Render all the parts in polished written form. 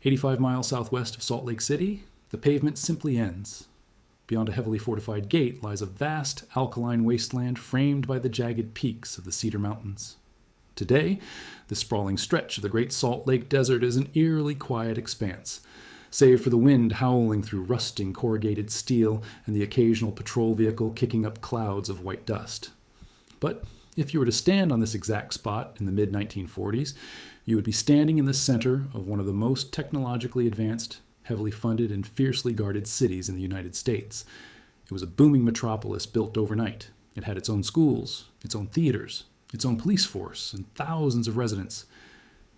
85 miles southwest of Salt Lake City, the pavement simply ends. Beyond a heavily fortified gate lies a vast alkaline wasteland framed by the jagged peaks of the Cedar Mountains. Today, this sprawling stretch of the Great Salt Lake Desert is an eerily quiet expanse, save for the wind howling through rusting corrugated steel and the occasional patrol vehicle kicking up clouds of white dust. But if you were to stand on this exact spot in the mid-1940s, you would be standing in the center of one of the most technologically advanced, heavily funded, and fiercely guarded cities in the United States. It was a booming metropolis built overnight. It had its own schools, its own theaters, its own police force, and thousands of residents.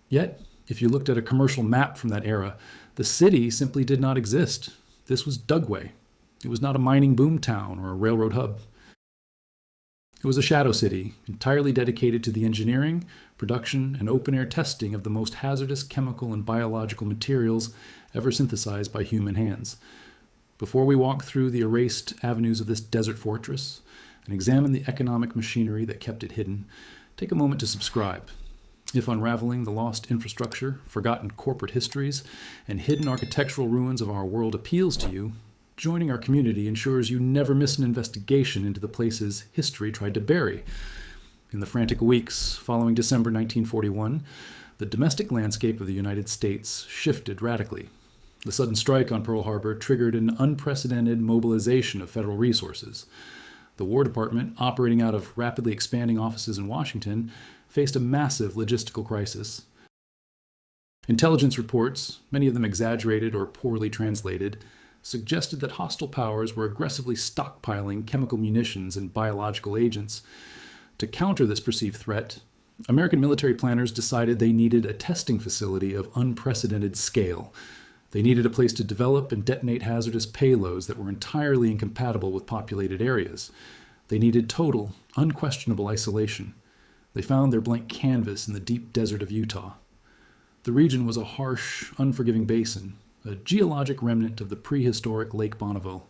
Yet, if you looked at a commercial map from that era, the city simply did not exist. This was Dugway. It was not a mining boomtown or a railroad hub. It was a shadow city, entirely dedicated to the engineering, production, and open-air testing of the most hazardous chemical and biological materials ever synthesized by human hands. Before we walk through the erased avenues of this desert fortress and examine the economic machinery that kept it hidden, take a moment to subscribe. If unraveling the lost infrastructure, forgotten corporate histories, and hidden architectural ruins of our world appeals to you, joining our community ensures you never miss an investigation into the places history tried to bury. In the frantic weeks following December 1941, the domestic landscape of the United States shifted radically. The sudden strike on Pearl Harbor triggered an unprecedented mobilization of federal resources. The War Department, operating out of rapidly expanding offices in Washington, faced a massive logistical crisis. Intelligence reports, many of them exaggerated or poorly translated, suggested that hostile powers were aggressively stockpiling chemical munitions and biological agents. To counter this perceived threat, American military planners decided they needed a testing facility of unprecedented scale. They needed a place to develop and detonate hazardous payloads that were entirely incompatible with populated areas. They needed total, unquestionable isolation. They found their blank canvas in the deep desert of Utah. The region was a harsh, unforgiving basin, a geologic remnant of the prehistoric Lake Bonneville.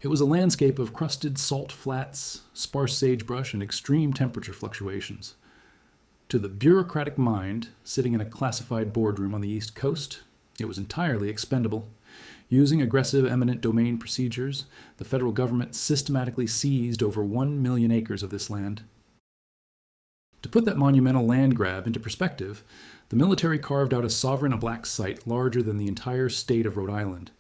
It was a landscape of crusted salt flats, sparse sagebrush, and extreme temperature fluctuations. To the bureaucratic mind, sitting in a classified boardroom on the East Coast, it was entirely expendable. Using aggressive eminent domain procedures, the federal government systematically seized over 1 million acres of this land. To put that monumental land grab into perspective, the military carved out a sovereign black site larger than the entire state of Rhode Island.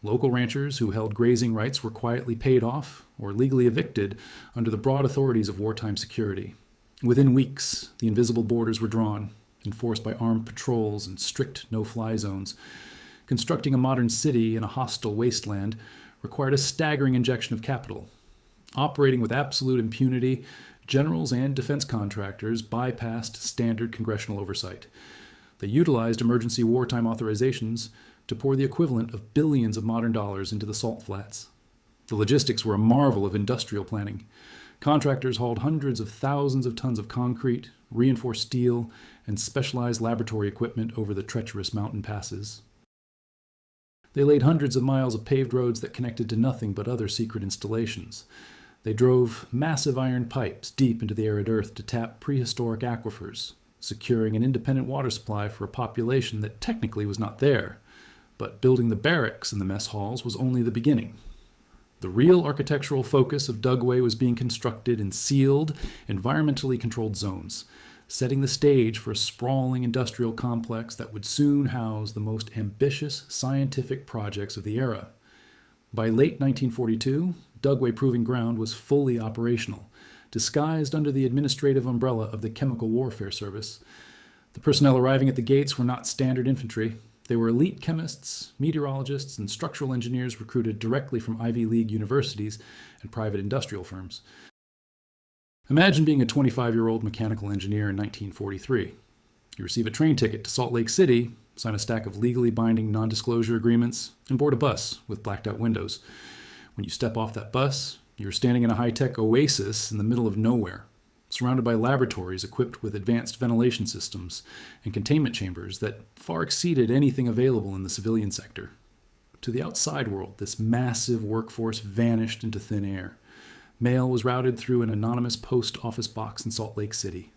Local ranchers who held grazing rights were quietly paid off or legally evicted under the broad authorities of wartime security. Within weeks, the invisible borders were drawn, enforced by armed patrols and strict no-fly zones. Constructing a modern city in a hostile wasteland required a staggering injection of capital. Operating with absolute impunity, generals and defense contractors bypassed standard congressional oversight. They utilized emergency wartime authorizations to pour the equivalent of billions of modern dollars into the salt flats. The logistics were a marvel of industrial planning. Contractors hauled hundreds of thousands of tons of concrete, reinforced steel, and specialized laboratory equipment over the treacherous mountain passes. They laid hundreds of miles of paved roads that connected to nothing but other secret installations. They drove massive iron pipes deep into the arid earth to tap prehistoric aquifers, securing an independent water supply for a population that technically was not there. But building the barracks and the mess halls was only the beginning. The real architectural focus of Dugway was being constructed in sealed, environmentally controlled zones, setting the stage for a sprawling industrial complex that would soon house the most ambitious scientific projects of the era. By late 1942, Dugway Proving Ground was fully operational, disguised under the administrative umbrella of the Chemical Warfare Service. The personnel arriving at the gates were not standard infantry. They were elite chemists, meteorologists, and structural engineers recruited directly from Ivy League universities and private industrial firms. Imagine being a 25-year-old mechanical engineer in 1943. You receive a train ticket to Salt Lake City, sign a stack of legally binding non-disclosure agreements, and board a bus with blacked-out windows. When you step off that bus, you're standing in a high-tech oasis in the middle of nowhere, surrounded by laboratories equipped with advanced ventilation systems and containment chambers that far exceeded anything available in the civilian sector. To the outside world, this massive workforce vanished into thin air. Mail was routed through an anonymous post office box in Salt Lake City.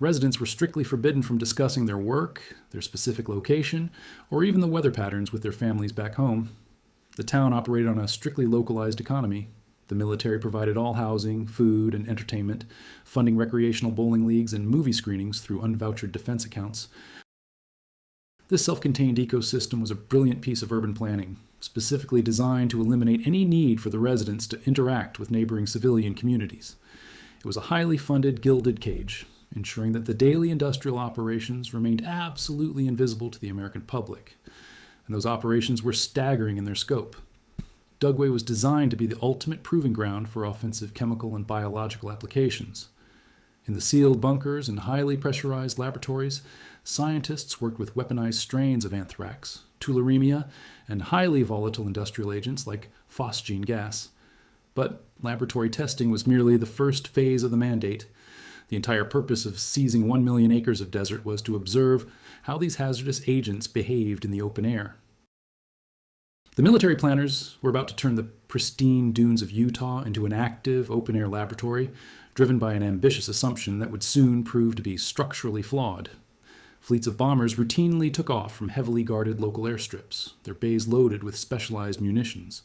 Residents were strictly forbidden from discussing their work, their specific location, or even the weather patterns with their families back home. The town operated on a strictly localized economy. The military provided all housing, food, and entertainment, funding recreational bowling leagues and movie screenings through unvouchered defense accounts. This self-contained ecosystem was a brilliant piece of urban planning, specifically designed to eliminate any need for the residents to interact with neighboring civilian communities. It was a highly funded, gilded cage, ensuring that the daily industrial operations remained absolutely invisible to the American public. And those operations were staggering in their scope. Dugway was designed to be the ultimate proving ground for offensive chemical and biological applications. In the sealed bunkers and highly pressurized laboratories, scientists worked with weaponized strains of anthrax, tularemia, and highly volatile industrial agents like phosgene gas. But laboratory testing was merely the first phase of the mandate. The entire purpose of seizing 1 million acres of desert was to observe how these hazardous agents behaved in the open air. The military planners were about to turn the pristine dunes of Utah into an active, open-air laboratory, driven by an ambitious assumption that would soon prove to be structurally flawed. Fleets of bombers routinely took off from heavily guarded local airstrips, their bays loaded with specialized munitions.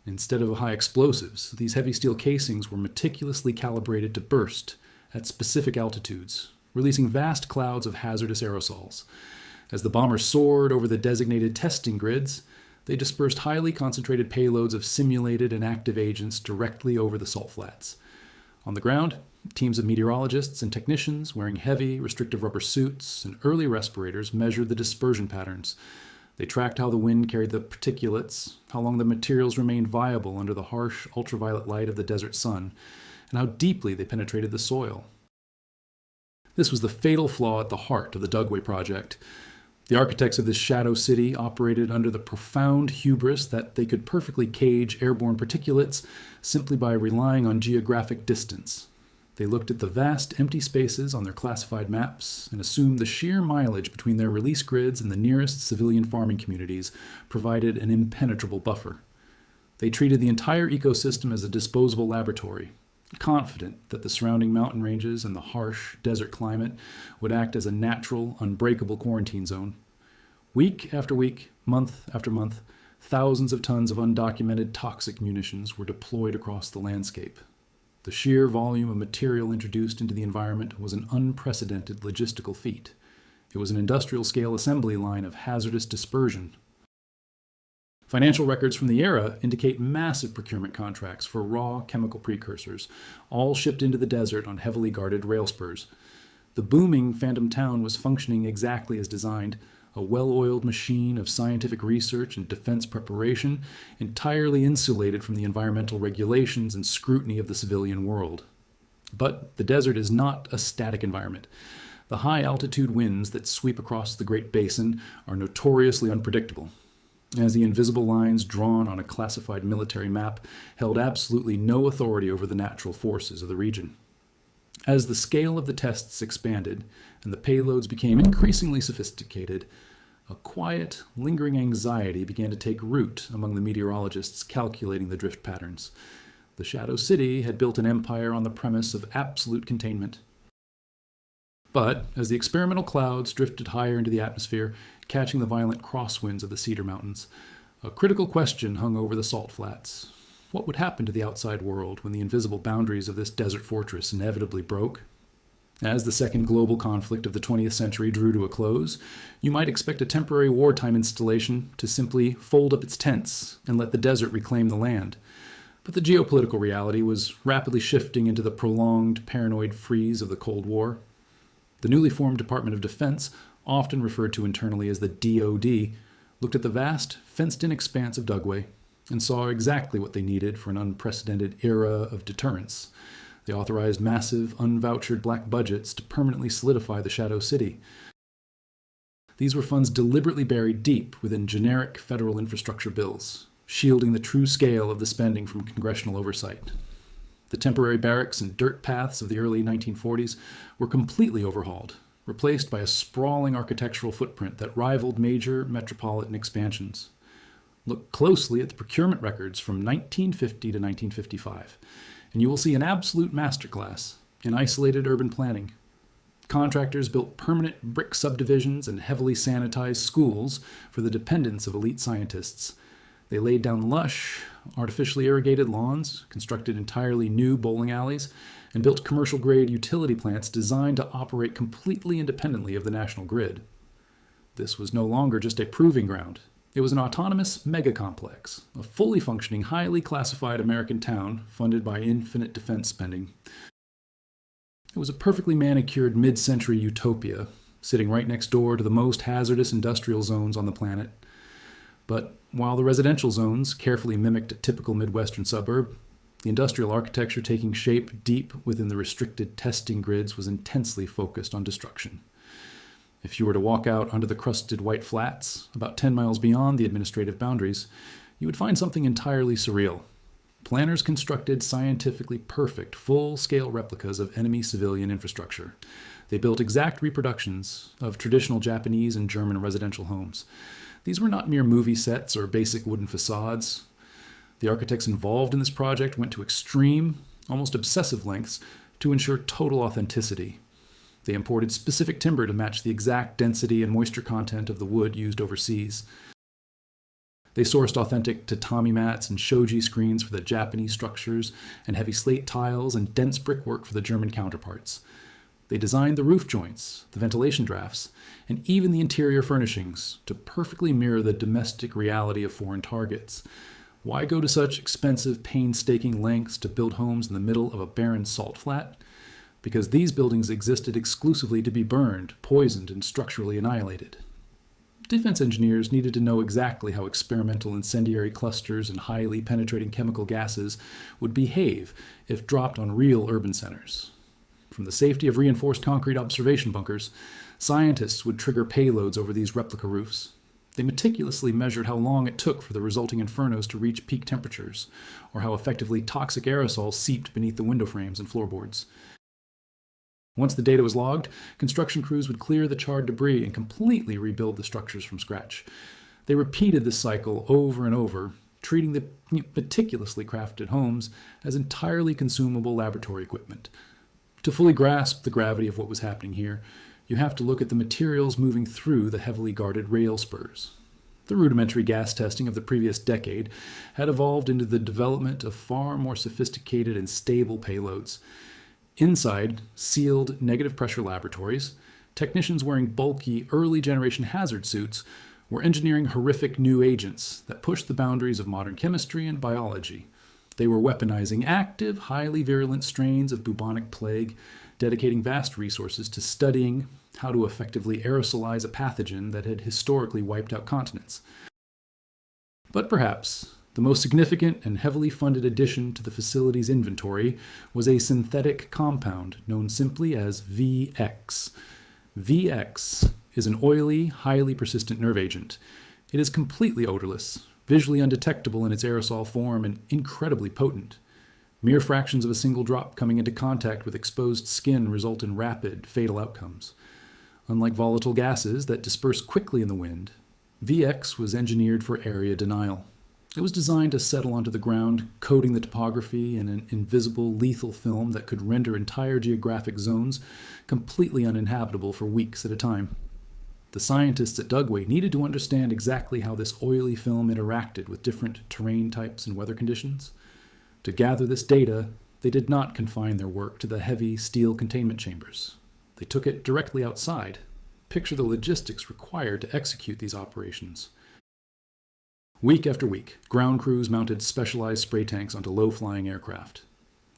Instead of high explosives, these heavy steel casings were meticulously calibrated to burst at specific altitudes, releasing vast clouds of hazardous aerosols. As the bombers soared over the designated testing grids, they dispersed highly concentrated payloads of simulated and active agents directly over the salt flats. On the ground, teams of meteorologists and technicians wearing heavy, restrictive rubber suits and early respirators measured the dispersion patterns. They tracked how the wind carried the particulates, how long the materials remained viable under the harsh ultraviolet light of the desert sun, and how deeply they penetrated the soil. This was the fatal flaw at the heart of the Dugway project. The architects of this shadow city operated under the profound hubris that they could perfectly cage airborne particulates simply by relying on geographic distance. They looked at the vast empty spaces on their classified maps and assumed the sheer mileage between their release grids and the nearest civilian farming communities provided an impenetrable buffer. They treated the entire ecosystem as a disposable laboratory, confident that the surrounding mountain ranges and the harsh desert climate would act as a natural, unbreakable quarantine zone. Week after week, month after month, thousands of tons of undocumented toxic munitions were deployed across the landscape. The sheer volume of material introduced into the environment was an unprecedented logistical feat. It was an industrial-scale assembly line of hazardous dispersion. Financial records from the era indicate massive procurement contracts for raw chemical precursors, all shipped into the desert on heavily guarded rail spurs. The booming Phantom Town was functioning exactly as designed, a well-oiled machine of scientific research and defense preparation, entirely insulated from the environmental regulations and scrutiny of the civilian world. But the desert is not a static environment. The high-altitude winds that sweep across the Great Basin are notoriously unpredictable, as the invisible lines drawn on a classified military map held absolutely no authority over the natural forces of the region. As the scale of the tests expanded and the payloads became increasingly sophisticated, a quiet, lingering anxiety began to take root among the meteorologists calculating the drift patterns. The Shadow City had built an empire on the premise of absolute containment. But as the experimental clouds drifted higher into the atmosphere, catching the violent crosswinds of the Cedar Mountains, a critical question hung over the salt flats. What would happen to the outside world when the invisible boundaries of this desert fortress inevitably broke? As the second global conflict of the 20th century drew to a close, you might expect a temporary wartime installation to simply fold up its tents and let the desert reclaim the land. But the geopolitical reality was rapidly shifting into the prolonged, paranoid freeze of the Cold War. The newly formed Department of Defense, often referred to internally as the DoD, looked at the vast, fenced-in expanse of Dugway and saw exactly what they needed for an unprecedented era of deterrence. They authorized massive, unvouchered black budgets to permanently solidify the Shadow City. These were funds deliberately buried deep within generic federal infrastructure bills, shielding the true scale of the spending from congressional oversight. The temporary barracks and dirt paths of the early 1940s were completely overhauled, replaced by a sprawling architectural footprint that rivaled major metropolitan expansions. Look closely at the procurement records from 1950 to 1955, and you will see an absolute masterclass in isolated urban planning. Contractors built permanent brick subdivisions and heavily sanitized schools for the dependents of elite scientists. They laid down lush, artificially irrigated lawns, constructed entirely new bowling alleys, and built commercial-grade utility plants designed to operate completely independently of the national grid. This was no longer just a proving ground. It was an autonomous mega-complex, a fully functioning, highly classified American town funded by infinite defense spending. It was a perfectly manicured mid-century utopia, sitting right next door to the most hazardous industrial zones on the planet. But while the residential zones carefully mimicked a typical Midwestern suburb, the industrial architecture taking shape deep within the restricted testing grids was intensely focused on destruction. If you were to walk out onto the crusted white flats, about 10 miles beyond the administrative boundaries, you would find something entirely surreal. Planners constructed scientifically perfect, full-scale replicas of enemy civilian infrastructure. They built exact reproductions of traditional Japanese and German residential homes. These were not mere movie sets or basic wooden facades. The architects involved in this project went to extreme, almost obsessive lengths to ensure total authenticity. They imported specific timber to match the exact density and moisture content of the wood used overseas. They sourced authentic tatami mats and shoji screens for the Japanese structures, and heavy slate tiles and dense brickwork for the German counterparts. They designed the roof joints, the ventilation drafts, and even the interior furnishings to perfectly mirror the domestic reality of foreign targets. Why go to such expensive, painstaking lengths to build homes in the middle of a barren salt flat? Because these buildings existed exclusively to be burned, poisoned, and structurally annihilated. Defense engineers needed to know exactly how experimental incendiary clusters and highly penetrating chemical gases would behave if dropped on real urban centers. From the safety of reinforced concrete observation bunkers, scientists would trigger payloads over these replica roofs. They meticulously measured how long it took for the resulting infernos to reach peak temperatures, or how effectively toxic aerosols seeped beneath the window frames and floorboards. Once the data was logged, construction crews would clear the charred debris and completely rebuild the structures from scratch. They repeated this cycle over and over, treating the meticulously crafted homes as entirely consumable laboratory equipment. To fully grasp the gravity of what was happening here, you have to look at the materials moving through the heavily guarded rail spurs. The rudimentary gas testing of the previous decade had evolved into the development of far more sophisticated and stable payloads. Inside sealed negative pressure laboratories, technicians wearing bulky early-generation hazard suits were engineering horrific new agents that pushed the boundaries of modern chemistry and biology. They were weaponizing active, highly virulent strains of bubonic plague, dedicating vast resources to studying how to effectively aerosolize a pathogen that had historically wiped out continents. But perhaps the most significant and heavily funded addition to the facility's inventory was a synthetic compound known simply as VX. VX is an oily, highly persistent nerve agent. It is completely odorless, visually undetectable in its aerosol form, and incredibly potent. Mere fractions of a single drop coming into contact with exposed skin result in rapid, fatal outcomes. Unlike volatile gases that disperse quickly in the wind, VX was engineered for area denial. It was designed to settle onto the ground, coating the topography in an invisible, lethal film that could render entire geographic zones completely uninhabitable for weeks at a time. The scientists at Dugway needed to understand exactly how this oily film interacted with different terrain types and weather conditions. To gather this data, they did not confine their work to the heavy steel containment chambers. They took it directly outside. Picture the logistics required to execute these operations. Week after week, ground crews mounted specialized spray tanks onto low-flying aircraft.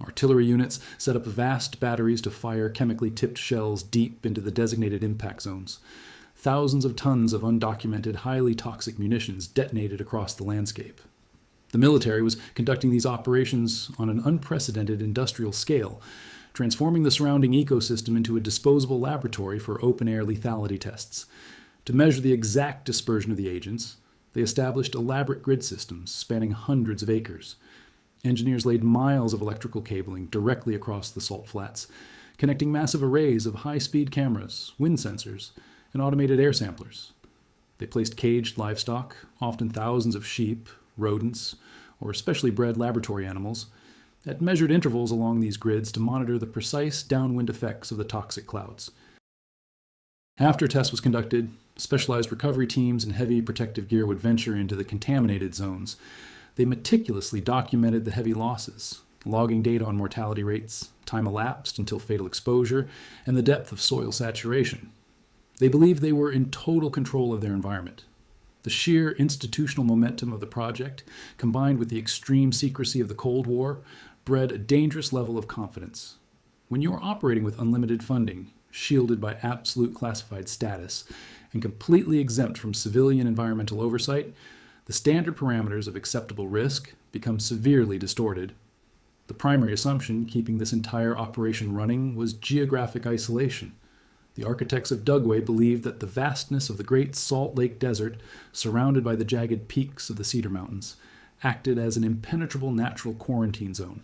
Artillery units set up vast batteries to fire chemically tipped shells deep into the designated impact zones. Thousands of tons of undocumented, highly toxic munitions detonated across the landscape. The military was conducting these operations on an unprecedented industrial scale, transforming the surrounding ecosystem into a disposable laboratory for open-air lethality tests. To measure the exact dispersion of the agents, they established elaborate grid systems spanning hundreds of acres. Engineers laid miles of electrical cabling directly across the salt flats, connecting massive arrays of high-speed cameras, wind sensors, and automated air samplers. They placed caged livestock, often thousands of sheep, rodents, or specially bred laboratory animals, at measured intervals along these grids to monitor the precise downwind effects of the toxic clouds. After a test was conducted, specialized recovery teams and heavy protective gear would venture into the contaminated zones. They meticulously documented the heavy losses, logging data on mortality rates, time elapsed until fatal exposure, and the depth of soil saturation. They believed they were in total control of their environment. The sheer institutional momentum of the project, combined with the extreme secrecy of the Cold War, bred a dangerous level of confidence. When you are operating with unlimited funding, shielded by absolute classified status, and completely exempt from civilian environmental oversight, the standard parameters of acceptable risk become severely distorted. The primary assumption keeping this entire operation running was geographic isolation. The architects of Dugway believed that the vastness of the Great Salt Lake Desert, surrounded by the jagged peaks of the Cedar Mountains, acted as an impenetrable natural quarantine zone.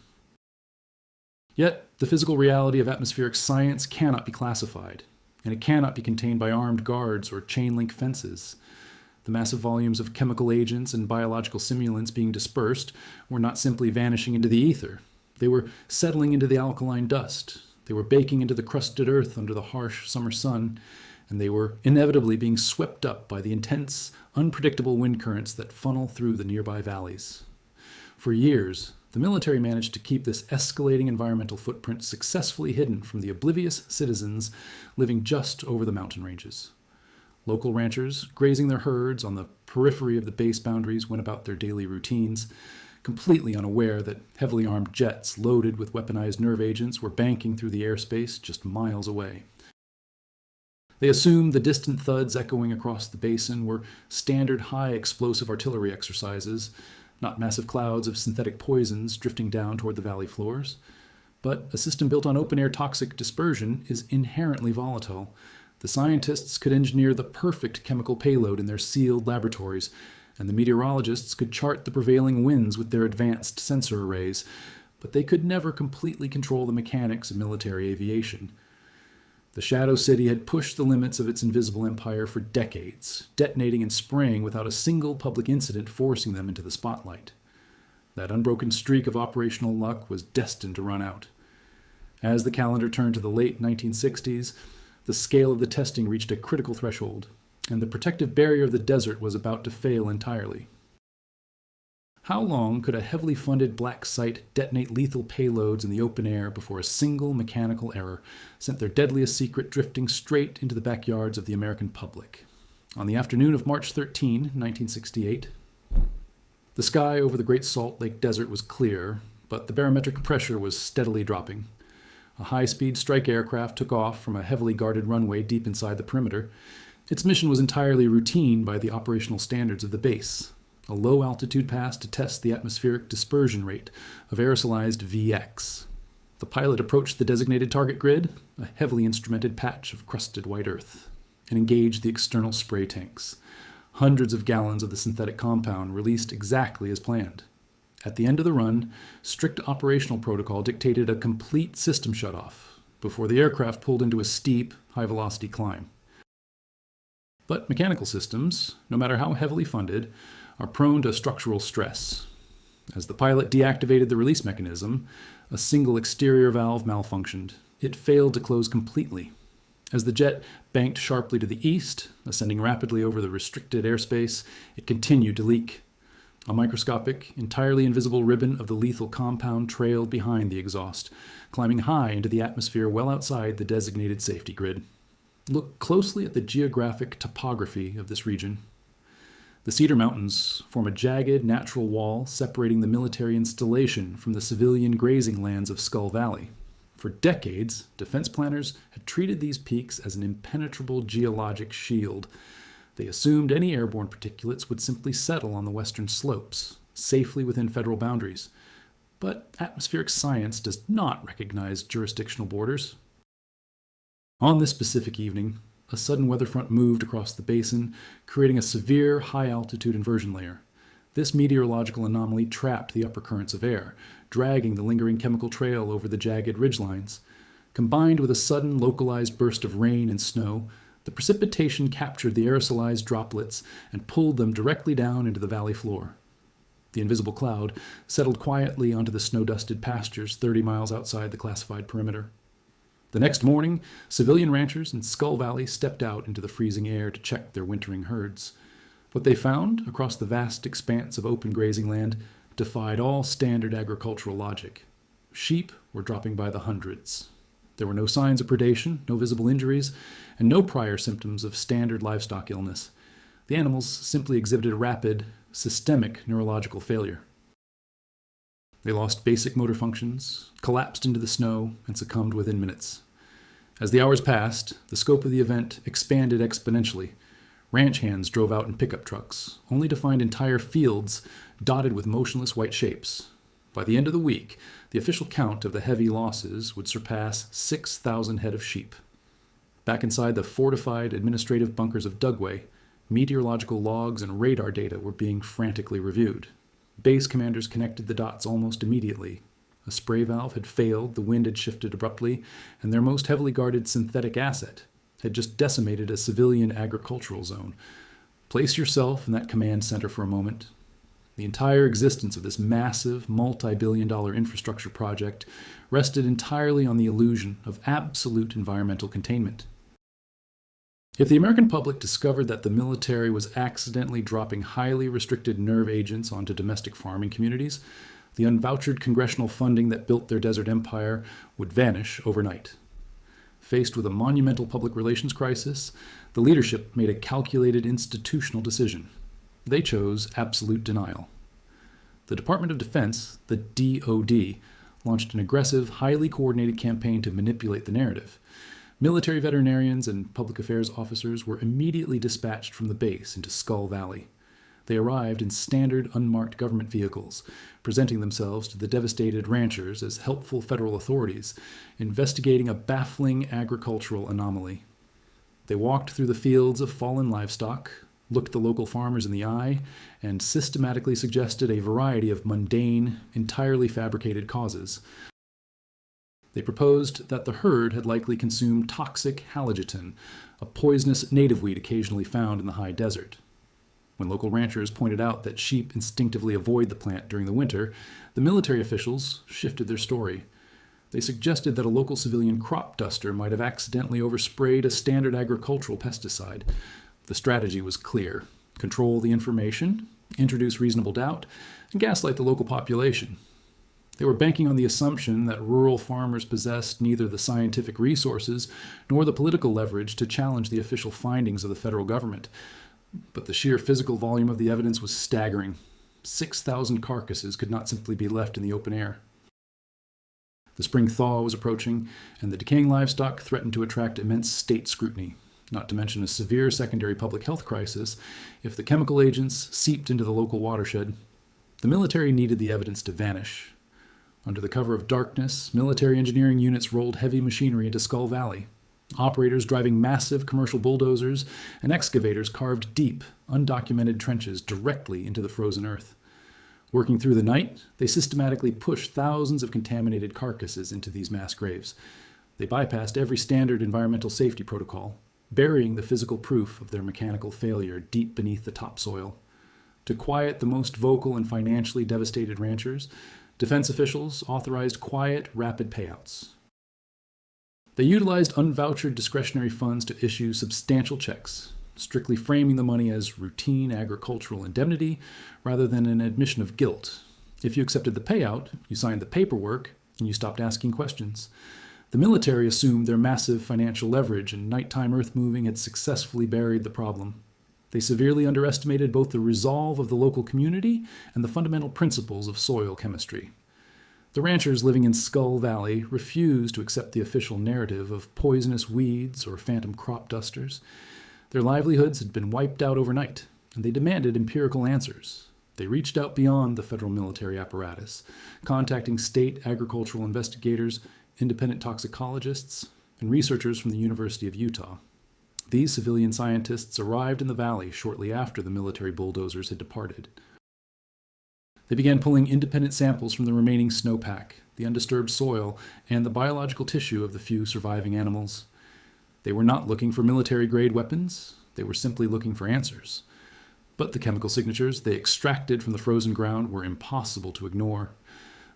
Yet, the physical reality of atmospheric science cannot be classified, and it cannot be contained by armed guards or chain-link fences. The massive volumes of chemical agents and biological simulants being dispersed were not simply vanishing into the ether. They were settling into the alkaline dust. They were baking into the crusted earth under the harsh summer sun, and they were inevitably being swept up by the intense, unpredictable wind currents that funnel through the nearby valleys. For years, the military managed to keep this escalating environmental footprint successfully hidden from the oblivious citizens living just over the mountain ranges. Local ranchers, grazing their herds on the periphery of the base boundaries, went about their daily routines, completely unaware that heavily armed jets loaded with weaponized nerve agents were banking through the airspace just miles away. They assumed the distant thuds echoing across the basin were standard high explosive artillery exercises, not massive clouds of synthetic poisons drifting down toward the valley floors. But a system built on open-air toxic dispersion is inherently volatile. The scientists could engineer the perfect chemical payload in their sealed laboratories, and the meteorologists could chart the prevailing winds with their advanced sensor arrays, but they could never completely control the mechanics of military aviation. The Shadow City had pushed the limits of its invisible empire for decades, detonating and spraying without a single public incident forcing them into the spotlight. That unbroken streak of operational luck was destined to run out. As the calendar turned to the late 1960s, the scale of the testing reached a critical threshold, and the protective barrier of the desert was about to fail entirely. How long could a heavily funded black site detonate lethal payloads in the open air before a single mechanical error sent their deadliest secret drifting straight into the backyards of the American public? On the afternoon of March 13, 1968, the sky over the Great Salt Lake Desert was clear, but the barometric pressure was steadily dropping. A high-speed strike aircraft took off from a heavily guarded runway deep inside the perimeter. Its mission was entirely routine by the operational standards of the base. A low-altitude pass to test the atmospheric dispersion rate of aerosolized VX. The pilot approached the designated target grid, a heavily instrumented patch of crusted white earth, and engaged the external spray tanks. Hundreds of gallons of the synthetic compound released exactly as planned. At the end of the run, strict operational protocol dictated a complete system shutoff before the aircraft pulled into a steep, high-velocity climb. But mechanical systems, no matter how heavily funded, are prone to structural stress. As the pilot deactivated the release mechanism, a single exterior valve malfunctioned. It failed to close completely. As the jet banked sharply to the east, ascending rapidly over the restricted airspace, it continued to leak. A microscopic, entirely invisible ribbon of the lethal compound trailed behind the exhaust, climbing high into the atmosphere well outside the designated safety grid. Look closely at the geographic topography of this region. The Cedar Mountains form a jagged natural wall separating the military installation from the civilian grazing lands of Skull Valley. For decades, defense planners had treated these peaks as an impenetrable geologic shield. They assumed any airborne particulates would simply settle on the western slopes, safely within federal boundaries. But atmospheric science does not recognize jurisdictional borders. On this specific evening, a sudden weather front moved across the basin, creating a severe high-altitude inversion layer. This meteorological anomaly trapped the upper currents of air, dragging the lingering chemical trail over the jagged ridgelines. Combined with a sudden localized burst of rain and snow, the precipitation captured the aerosolized droplets and pulled them directly down into the valley floor. The invisible cloud settled quietly onto the snow-dusted pastures 30 miles outside the classified perimeter. The next morning, civilian ranchers in Skull Valley stepped out into the freezing air to check their wintering herds. What they found across the vast expanse of open grazing land defied all standard agricultural logic. Sheep were dropping by the hundreds. There were no signs of predation, no visible injuries, and no prior symptoms of standard livestock illness. The animals simply exhibited rapid, systemic neurological failure. They lost basic motor functions, collapsed into the snow, and succumbed within minutes. As the hours passed, the scope of the event expanded exponentially. Ranch hands drove out in pickup trucks, only to find entire fields dotted with motionless white shapes. By the end of the week, the official count of the heavy losses would surpass 6,000 head of sheep. Back inside the fortified administrative bunkers of Dugway, meteorological logs and radar data were being frantically reviewed. Base commanders connected the dots almost immediately. A spray valve had failed, the wind had shifted abruptly, and their most heavily guarded synthetic asset had just decimated a civilian agricultural zone. Place yourself in that command center for a moment. The entire existence of this massive, multi-billion-dollar infrastructure project rested entirely on the illusion of absolute environmental containment. If the American public discovered that the military was accidentally dropping highly restricted nerve agents onto domestic farming communities, the unvouchered congressional funding that built their desert empire would vanish overnight. Faced with a monumental public relations crisis, the leadership made a calculated institutional decision. They chose absolute denial. The Department of Defense, the DoD, launched an aggressive, highly coordinated campaign to manipulate the narrative. Military veterinarians and public affairs officers were immediately dispatched from the base into Skull Valley. They arrived in standard unmarked government vehicles, presenting themselves to the devastated ranchers as helpful federal authorities, investigating a baffling agricultural anomaly. They walked through the fields of fallen livestock, looked the local farmers in the eye, and systematically suggested a variety of mundane, entirely fabricated causes. They proposed that the herd had likely consumed toxic halogeton, a poisonous native weed occasionally found in the high desert. When local ranchers pointed out that sheep instinctively avoid the plant during the winter, the military officials shifted their story. They suggested that a local civilian crop duster might have accidentally oversprayed a standard agricultural pesticide. The strategy was clear: control the information, introduce reasonable doubt, and gaslight the local population. They were banking on the assumption that rural farmers possessed neither the scientific resources nor the political leverage to challenge the official findings of the federal government. But the sheer physical volume of the evidence was staggering. 6,000 carcasses could not simply be left in the open air. The spring thaw was approaching, and the decaying livestock threatened to attract immense state scrutiny, not to mention a severe secondary public health crisis if the chemical agents seeped into the local watershed. The military needed the evidence to vanish. Under the cover of darkness, military engineering units rolled heavy machinery into Skull Valley. Operators driving massive commercial bulldozers and excavators carved deep, undocumented trenches directly into the frozen earth. Working through the night, they systematically pushed thousands of contaminated carcasses into these mass graves. They bypassed every standard environmental safety protocol, burying the physical proof of their mechanical failure deep beneath the topsoil. To quiet the most vocal and financially devastated ranchers, defense officials authorized quiet, rapid payouts. They utilized unvouchered discretionary funds to issue substantial checks, strictly framing the money as routine agricultural indemnity rather than an admission of guilt. If you accepted the payout, you signed the paperwork, and you stopped asking questions. The military assumed their massive financial leverage and nighttime earth-moving had successfully buried the problem. They severely underestimated both the resolve of the local community and the fundamental principles of soil chemistry. The ranchers living in Skull Valley refused to accept the official narrative of poisonous weeds or phantom crop dusters. Their livelihoods had been wiped out overnight, and they demanded empirical answers. They reached out beyond the federal military apparatus, contacting state agricultural investigators, independent toxicologists, and researchers from the University of Utah. These civilian scientists arrived in the valley shortly after the military bulldozers had departed. They began pulling independent samples from the remaining snowpack, the undisturbed soil, and the biological tissue of the few surviving animals. They were not looking for military-grade weapons. They were simply looking for answers. But the chemical signatures they extracted from the frozen ground were impossible to ignore.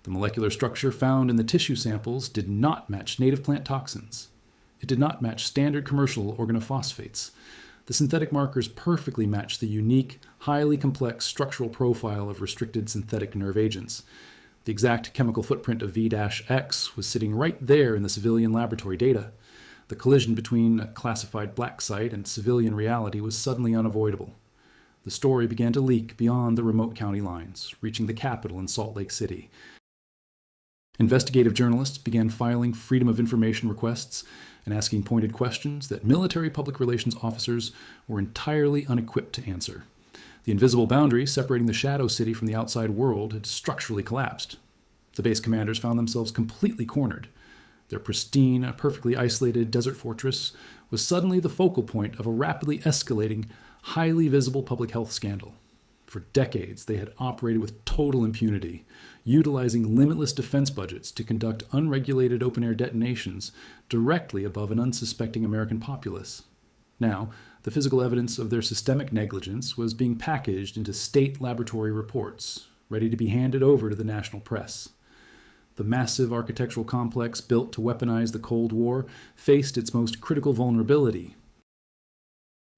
The molecular structure found in the tissue samples did not match native plant toxins. It did not match standard commercial organophosphates. The synthetic markers perfectly matched the unique, highly complex structural profile of restricted synthetic nerve agents. The exact chemical footprint of V-X was sitting right there in the civilian laboratory data. The collision between a classified black site and civilian reality was suddenly unavoidable. The story began to leak beyond the remote county lines, reaching the capital in Salt Lake City. Investigative journalists began filing Freedom of Information requests and asking pointed questions that military public relations officers were entirely unequipped to answer. The invisible boundary separating the shadow city from the outside world had structurally collapsed. The base commanders found themselves completely cornered. Their pristine, perfectly isolated desert fortress was suddenly the focal point of a rapidly escalating, highly visible public health scandal. For decades, they had operated with total impunity, utilizing limitless defense budgets to conduct unregulated open-air detonations directly above an unsuspecting American populace. Now, the physical evidence of their systemic negligence was being packaged into state laboratory reports, ready to be handed over to the national press. The massive architectural complex built to weaponize the Cold War faced its most critical vulnerability.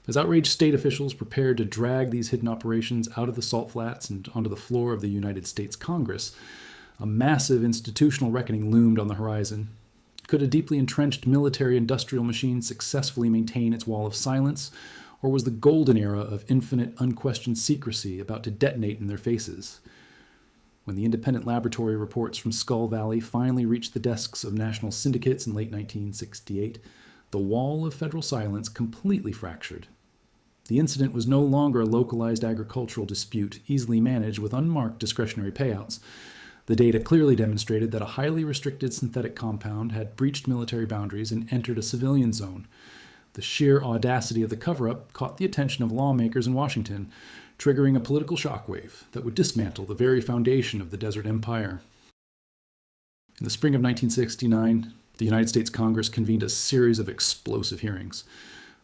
As outraged state officials prepared to drag these hidden operations out of the salt flats and onto the floor of the United States Congress, a massive institutional reckoning loomed on the horizon. Could a deeply entrenched military-industrial machine successfully maintain its wall of silence, or was the golden era of infinite, unquestioned secrecy about to detonate in their faces? When the independent laboratory reports from Skull Valley finally reached the desks of national syndicates in late 1968, the wall of federal silence completely fractured. The incident was no longer a localized agricultural dispute easily managed with unmarked discretionary payouts. The data clearly demonstrated that a highly restricted synthetic compound had breached military boundaries and entered a civilian zone. The sheer audacity of the cover-up caught the attention of lawmakers in Washington, triggering a political shockwave that would dismantle the very foundation of the Desert Empire. In the spring of 1969, the United States Congress convened a series of explosive hearings.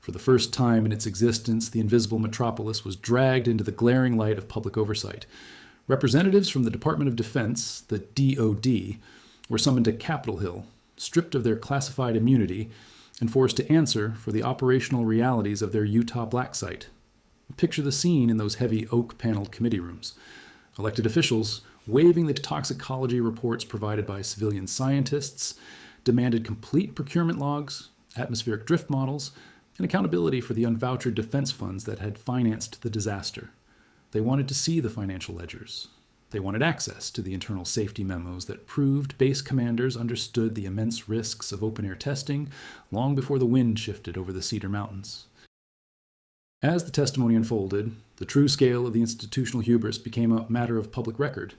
For the first time in its existence, the invisible metropolis was dragged into the glaring light of public oversight. Representatives from the Department of Defense, the DoD, were summoned to Capitol Hill, stripped of their classified immunity, and forced to answer for the operational realities of their Utah black site. Picture the scene in those heavy oak-paneled committee rooms. Elected officials, waving the toxicology reports provided by civilian scientists, demanded complete procurement logs, atmospheric drift models, and accountability for the unvouchered defense funds that had financed the disaster. They wanted to see the financial ledgers. They wanted access to the internal safety memos that proved base commanders understood the immense risks of open-air testing long before the wind shifted over the Cedar Mountains. As the testimony unfolded, the true scale of the institutional hubris became a matter of public record.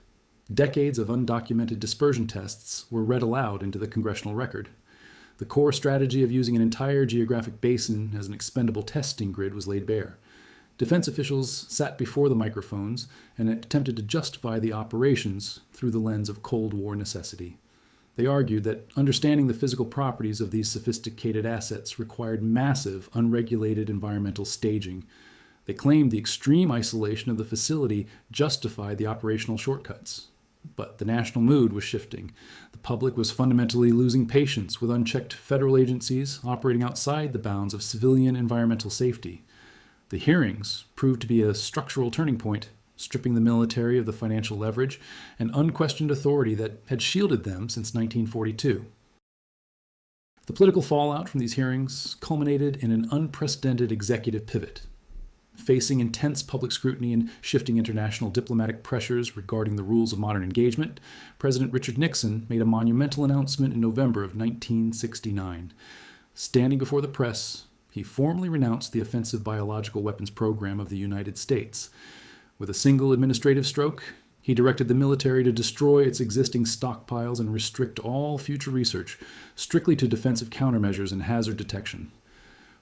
Decades of undocumented dispersion tests were read aloud into the congressional record. The core strategy of using an entire geographic basin as an expendable testing grid was laid bare. Defense officials sat before the microphones and attempted to justify the operations through the lens of Cold War necessity. They argued that understanding the physical properties of these sophisticated assets required massive, unregulated environmental staging. They claimed the extreme isolation of the facility justified the operational shortcuts. But the national mood was shifting. The public was fundamentally losing patience with unchecked federal agencies operating outside the bounds of civilian environmental safety. The hearings proved to be a structural turning point, stripping the military of the financial leverage and unquestioned authority that had shielded them since 1942. The political fallout from these hearings culminated in an unprecedented executive pivot. Facing intense public scrutiny and shifting international diplomatic pressures regarding the rules of modern engagement, President Richard Nixon made a monumental announcement in November of 1969. Standing before the press, he formally renounced the offensive biological weapons program of the United States. With a single administrative stroke, he directed the military to destroy its existing stockpiles and restrict all future research strictly to defensive countermeasures and hazard detection.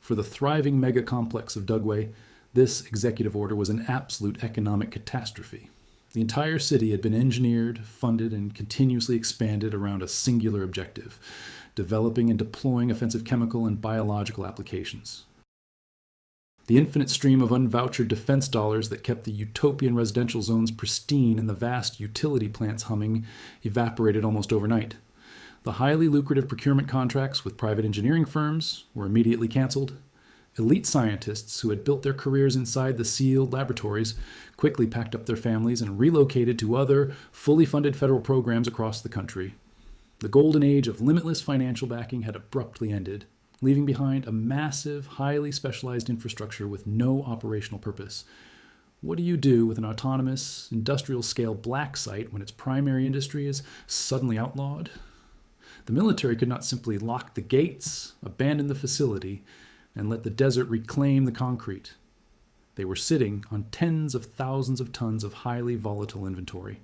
For the thriving mega-complex of Dugway, this executive order was an absolute economic catastrophe. The entire city had been engineered, funded, and continuously expanded around a singular objective: developing and deploying offensive chemical and biological applications. The infinite stream of unvouchered defense dollars that kept the utopian residential zones pristine and the vast utility plants humming evaporated almost overnight. The highly lucrative procurement contracts with private engineering firms were immediately canceled. Elite scientists who had built their careers inside the sealed laboratories quickly packed up their families and relocated to other, fully funded federal programs across the country. The golden age of limitless financial backing had abruptly ended, leaving behind a massive, highly specialized infrastructure with no operational purpose. What do you do with an autonomous, industrial-scale black site when its primary industry is suddenly outlawed? The military could not simply lock the gates, abandon the facility, and let the desert reclaim the concrete. They were sitting on tens of thousands of tons of highly volatile inventory.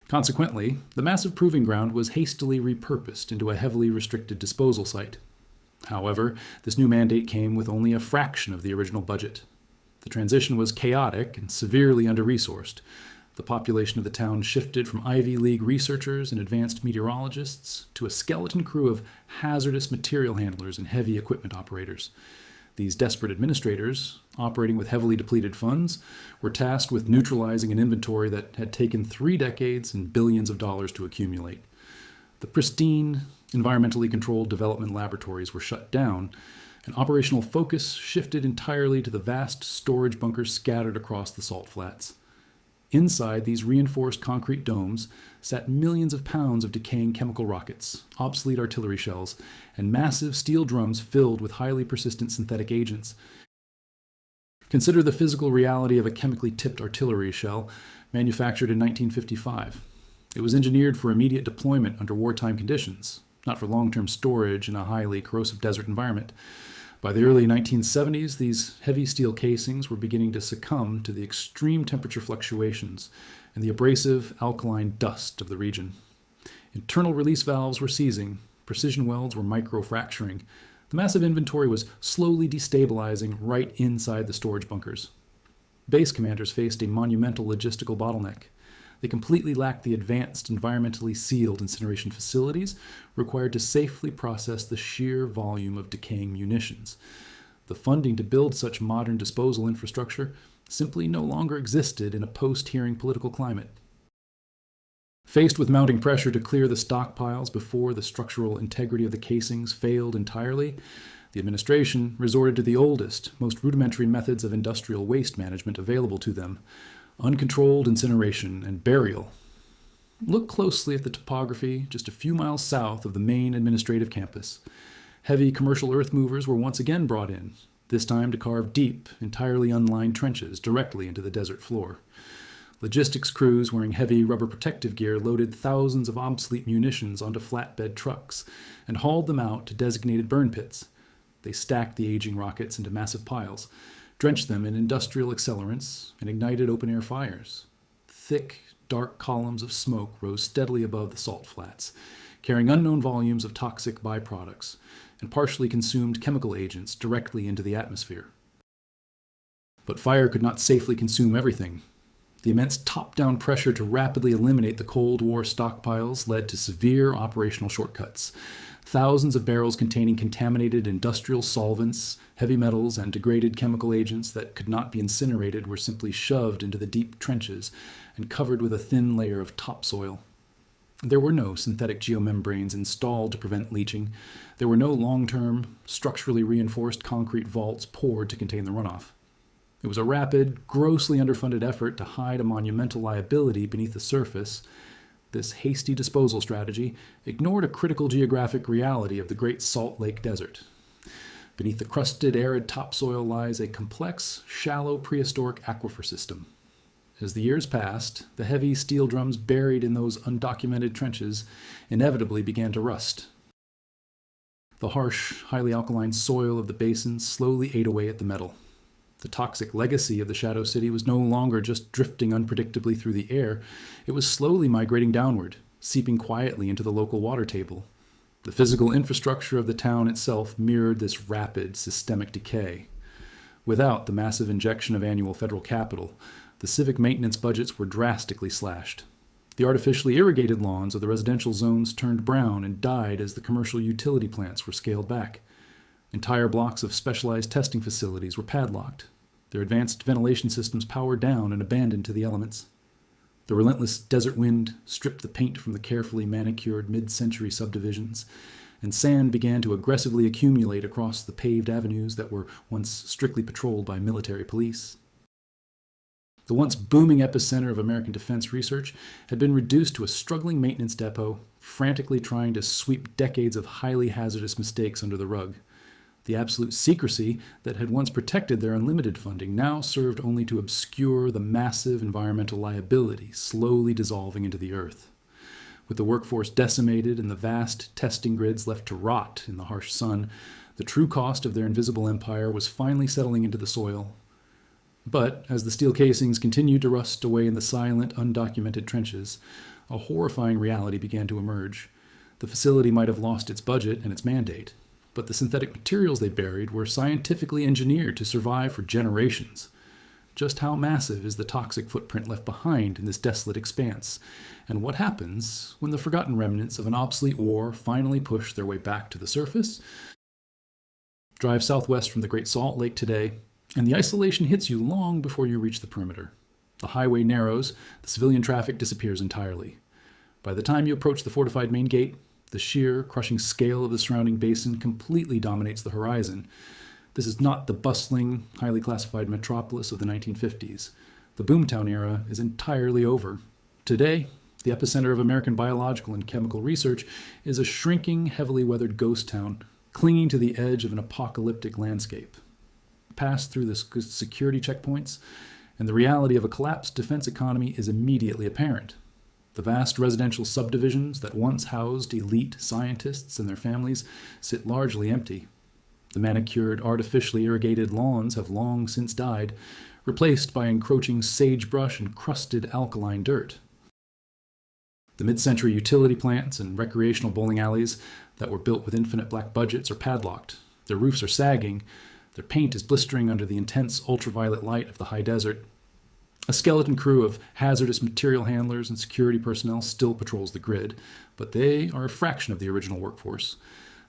Consequently, the massive proving ground was hastily repurposed into a heavily restricted disposal site. However, this new mandate came with only a fraction of the original budget. The transition was chaotic and severely under-resourced. The population of the town shifted from Ivy League researchers and advanced meteorologists to a skeleton crew of hazardous material handlers and heavy equipment operators. These desperate administrators, operating with heavily depleted funds, were tasked with neutralizing an inventory that had taken 3 decades and billions of dollars to accumulate. The pristine, environmentally controlled development laboratories were shut down, and operational focus shifted entirely to the vast storage bunkers scattered across the salt flats. Inside these reinforced concrete domes sat millions of pounds of decaying chemical rockets, obsolete artillery shells, and massive steel drums filled with highly persistent synthetic agents. Consider the physical reality of a chemically tipped artillery shell manufactured in 1955. It was engineered for immediate deployment under wartime conditions, not for long-term storage in a highly corrosive desert environment. By the early 1970s, these heavy steel casings were beginning to succumb to the extreme temperature fluctuations and the abrasive alkaline dust of the region. Internal release valves were seizing, precision welds were micro-fracturing. The massive inventory was slowly destabilizing right inside the storage bunkers. Base commanders faced a monumental logistical bottleneck. They completely lacked the advanced, environmentally sealed incineration facilities required to safely process the sheer volume of decaying munitions. The funding to build such modern disposal infrastructure simply no longer existed in a post-hearing political climate. Faced with mounting pressure to clear the stockpiles before the structural integrity of the casings failed entirely, the administration resorted to the oldest, most rudimentary methods of industrial waste management available to them: uncontrolled incineration and burial. Look closely at the topography just a few miles south of the main administrative campus. Heavy commercial earth movers were once again brought in, this time to carve deep, entirely unlined trenches directly into the desert floor. Logistics crews wearing heavy rubber protective gear loaded thousands of obsolete munitions onto flatbed trucks and hauled them out to designated burn pits. They stacked the aging rockets into massive piles, drenched them in industrial accelerants, and ignited open-air fires. Thick, dark columns of smoke rose steadily above the salt flats, carrying unknown volumes of toxic byproducts and partially consumed chemical agents directly into the atmosphere. But fire could not safely consume everything. The immense top-down pressure to rapidly eliminate the Cold War stockpiles led to severe operational shortcuts. Thousands of barrels containing contaminated industrial solvents, heavy metals, and degraded chemical agents that could not be incinerated were simply shoved into the deep trenches and covered with a thin layer of topsoil. There were no synthetic geomembranes installed to prevent leaching. There were no long-term, structurally reinforced concrete vaults poured to contain the runoff. It was a rapid, grossly underfunded effort to hide a monumental liability beneath the surface. This hasty disposal strategy ignored a critical geographic reality of the Great Salt Lake Desert. Beneath the crusted, arid topsoil lies a complex, shallow prehistoric aquifer system. As the years passed, the heavy steel drums buried in those undocumented trenches inevitably began to rust. The harsh, highly alkaline soil of the basin slowly ate away at the metal. The toxic legacy of the Shadow City was no longer just drifting unpredictably through the air. It was slowly migrating downward, seeping quietly into the local water table. The physical infrastructure of the town itself mirrored this rapid, systemic decay. Without the massive injection of annual federal capital, the civic maintenance budgets were drastically slashed. The artificially irrigated lawns of the residential zones turned brown and died as the commercial utility plants were scaled back. Entire blocks of specialized testing facilities were padlocked, their advanced ventilation systems powered down and abandoned to the elements. The relentless desert wind stripped the paint from the carefully manicured mid-century subdivisions, and sand began to aggressively accumulate across the paved avenues that were once strictly patrolled by military police. The once booming epicenter of American defense research had been reduced to a struggling maintenance depot, frantically trying to sweep decades of highly hazardous mistakes under the rug. The absolute secrecy that had once protected their unlimited funding now served only to obscure the massive environmental liability slowly dissolving into the earth. With the workforce decimated and the vast testing grids left to rot in the harsh sun, the true cost of their invisible empire was finally settling into the soil. But as the steel casings continued to rust away in the silent, undocumented trenches, a horrifying reality began to emerge. The facility might have lost its budget and its mandate, but the synthetic materials they buried were scientifically engineered to survive for generations. Just how massive is the toxic footprint left behind in this desolate expanse? And what happens when the forgotten remnants of an obsolete war finally push their way back to the surface? Drive southwest from the Great Salt Lake today, and the isolation hits you long before you reach the perimeter. The highway narrows, the civilian traffic disappears entirely. By the time you approach the fortified main gate, the sheer, crushing scale of the surrounding basin completely dominates the horizon. This is not the bustling, highly classified metropolis of the 1950s. The boomtown era is entirely over. Today, the epicenter of American biological and chemical research is a shrinking, heavily weathered ghost town, clinging to the edge of an apocalyptic landscape. Pass through the security checkpoints, and the reality of a collapsed defense economy is immediately apparent. The vast residential subdivisions that once housed elite scientists and their families sit largely empty. The manicured, artificially irrigated lawns have long since died, replaced by encroaching sagebrush and crusted alkaline dirt. The mid-century utility plants and recreational bowling alleys that were built with infinite black budgets are padlocked. Their roofs are sagging. Their paint is blistering under the intense ultraviolet light of the high desert. A skeleton crew of hazardous material handlers and security personnel still patrols the grid, but they are a fraction of the original workforce.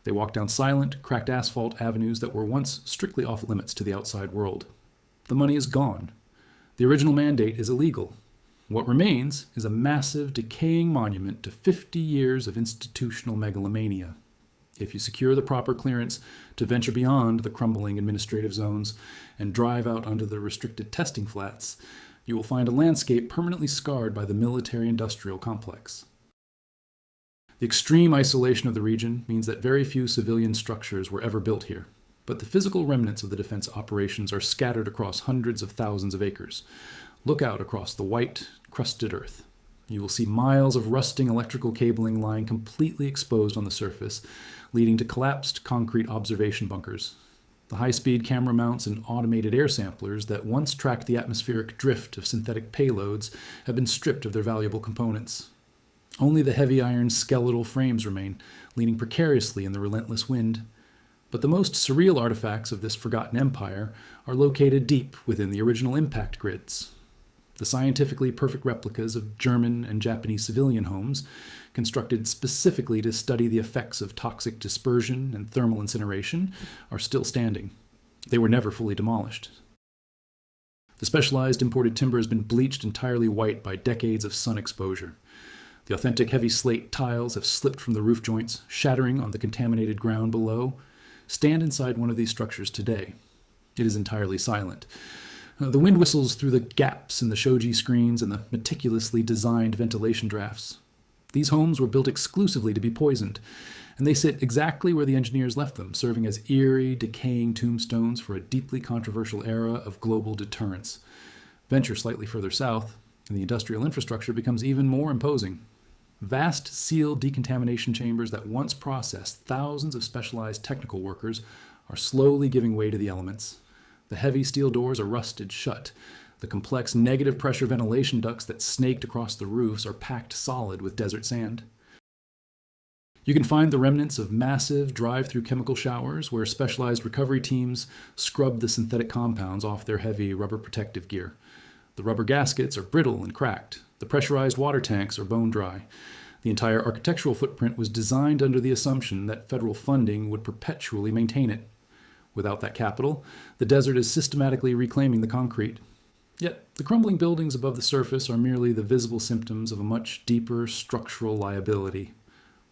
They walk down silent, cracked asphalt avenues that were once strictly off limits to the outside world. The money is gone. The original mandate is illegal. What remains is a massive, decaying monument to 50 years of institutional megalomania. If you secure the proper clearance to venture beyond the crumbling administrative zones and drive out onto the restricted testing flats, you will find a landscape permanently scarred by the military-industrial complex. The extreme isolation of the region means that very few civilian structures were ever built here, but the physical remnants of the defense operations are scattered across hundreds of thousands of acres. Look out across the white, crusted earth. You will see miles of rusting electrical cabling lying completely exposed on the surface, leading to collapsed concrete observation bunkers. The high-speed camera mounts and automated air samplers that once tracked the atmospheric drift of synthetic payloads have been stripped of their valuable components. Only the heavy iron skeletal frames remain, leaning precariously in the relentless wind. But the most surreal artifacts of this forgotten empire are located deep within the original impact grids. The scientifically perfect replicas of German and Japanese civilian homes, constructed specifically to study the effects of toxic dispersion and thermal incineration, are still standing. They were never fully demolished. The specialized imported timber has been bleached entirely white by decades of sun exposure. The authentic heavy slate tiles have slipped from the roof joints, shattering on the contaminated ground below. Stand inside one of these structures today. It is entirely silent. The wind whistles through the gaps in the shoji screens and the meticulously designed ventilation drafts. These homes were built exclusively to be poisoned, and they sit exactly where the engineers left them, serving as eerie, decaying tombstones for a deeply controversial era of global deterrence. Venture slightly further south, and the industrial infrastructure becomes even more imposing. Vast sealed decontamination chambers that once processed thousands of specialized technical workers are slowly giving way to the elements. The heavy steel doors are rusted shut. The complex negative pressure ventilation ducts that snaked across the roofs are packed solid with desert sand. You can find the remnants of massive drive-through chemical showers where specialized recovery teams scrub the synthetic compounds off their heavy rubber protective gear. The rubber gaskets are brittle and cracked. The pressurized water tanks are bone dry. The entire architectural footprint was designed under the assumption that federal funding would perpetually maintain it. Without that capital, the desert is systematically reclaiming the concrete. Yet, the crumbling buildings above the surface are merely the visible symptoms of a much deeper structural liability.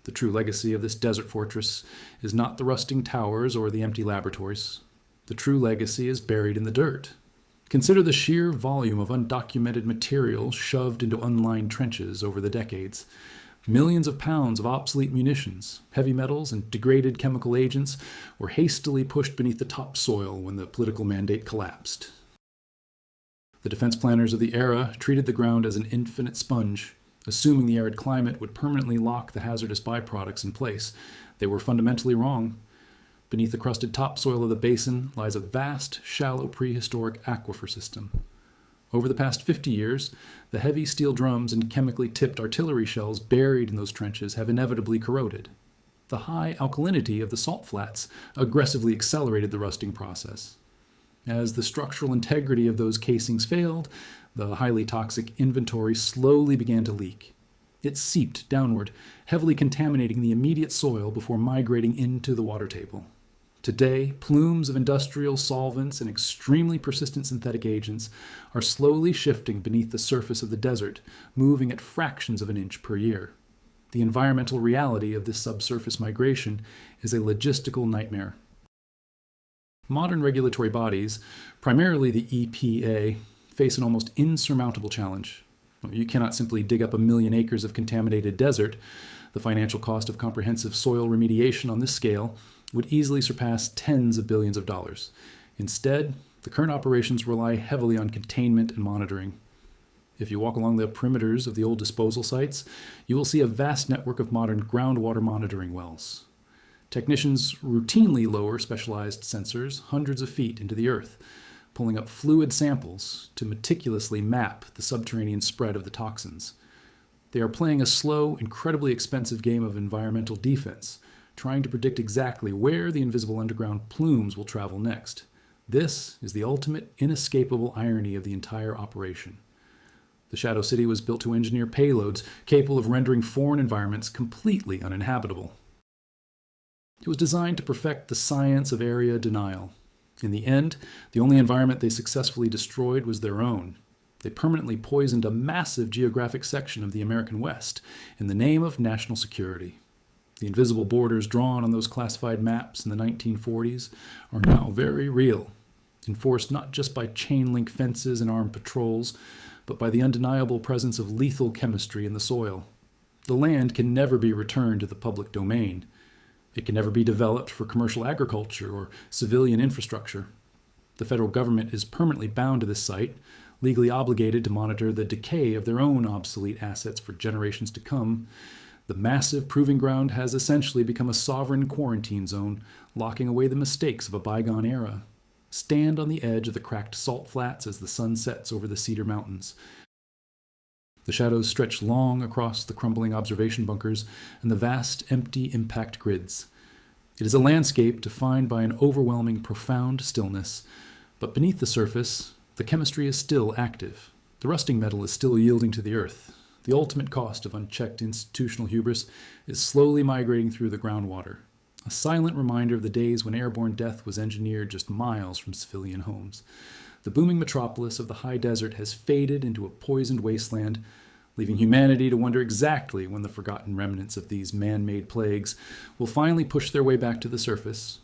The true legacy of this desert fortress is not the rusting towers or the empty laboratories. The true legacy is buried in the dirt. Consider the sheer volume of undocumented material shoved into unlined trenches over the decades. Millions of pounds of obsolete munitions, heavy metals, and degraded chemical agents were hastily pushed beneath the topsoil when the political mandate collapsed. The defense planners of the era treated the ground as an infinite sponge, assuming the arid climate would permanently lock the hazardous byproducts in place. They were fundamentally wrong. Beneath the crusted topsoil of the basin lies a vast, shallow prehistoric aquifer system. Over the past 50 years, the heavy steel drums and chemically tipped artillery shells buried in those trenches have inevitably corroded. The high alkalinity of the salt flats aggressively accelerated the rusting process. As the structural integrity of those casings failed, the highly toxic inventory slowly began to leak. It seeped downward, heavily contaminating the immediate soil before migrating into the water table. Today, plumes of industrial solvents and extremely persistent synthetic agents are slowly shifting beneath the surface of the desert, moving at fractions of an inch per year. The environmental reality of this subsurface migration is a logistical nightmare. Modern regulatory bodies, primarily the EPA, face an almost insurmountable challenge. You cannot simply dig up 1 million acres of contaminated desert. The financial cost of comprehensive soil remediation on this scale would easily surpass tens of billions of dollars. Instead, the current operations rely heavily on containment and monitoring. If you walk along the perimeters of the old disposal sites, you will see a vast network of modern groundwater monitoring wells. Technicians routinely lower specialized sensors hundreds of feet into the earth, pulling up fluid samples to meticulously map the subterranean spread of the toxins. They are playing a slow, incredibly expensive game of environmental defense, trying to predict exactly where the invisible underground plumes will travel next. This is the ultimate, inescapable irony of the entire operation. The Shadow City was built to engineer payloads capable of rendering foreign environments completely uninhabitable. It was designed to perfect the science of area denial. In the end, the only environment they successfully destroyed was their own. They permanently poisoned a massive geographic section of the American West in the name of national security. The invisible borders drawn on those classified maps in the 1940s are now very real, enforced not just by chain-link fences and armed patrols, but by the undeniable presence of lethal chemistry in the soil. The land can never be returned to the public domain. It can never be developed for commercial agriculture or civilian infrastructure. The federal government is permanently bound to this site, legally obligated to monitor the decay of their own obsolete assets for generations to come. The massive proving ground has essentially become a sovereign quarantine zone, locking away the mistakes of a bygone era. Stand on the edge of the cracked salt flats as the sun sets over the Cedar Mountains. The shadows stretch long across the crumbling observation bunkers and the vast, empty impact grids. It is a landscape defined by an overwhelming, profound stillness. But beneath the surface, the chemistry is still active. The rusting metal is still yielding to the earth. The ultimate cost of unchecked institutional hubris is slowly migrating through the groundwater, a silent reminder of the days when airborne death was engineered just miles from civilian homes. The booming metropolis of the high desert has faded into a poisoned wasteland, leaving humanity to wonder exactly when the forgotten remnants of these man-made plagues will finally push their way back to the surface,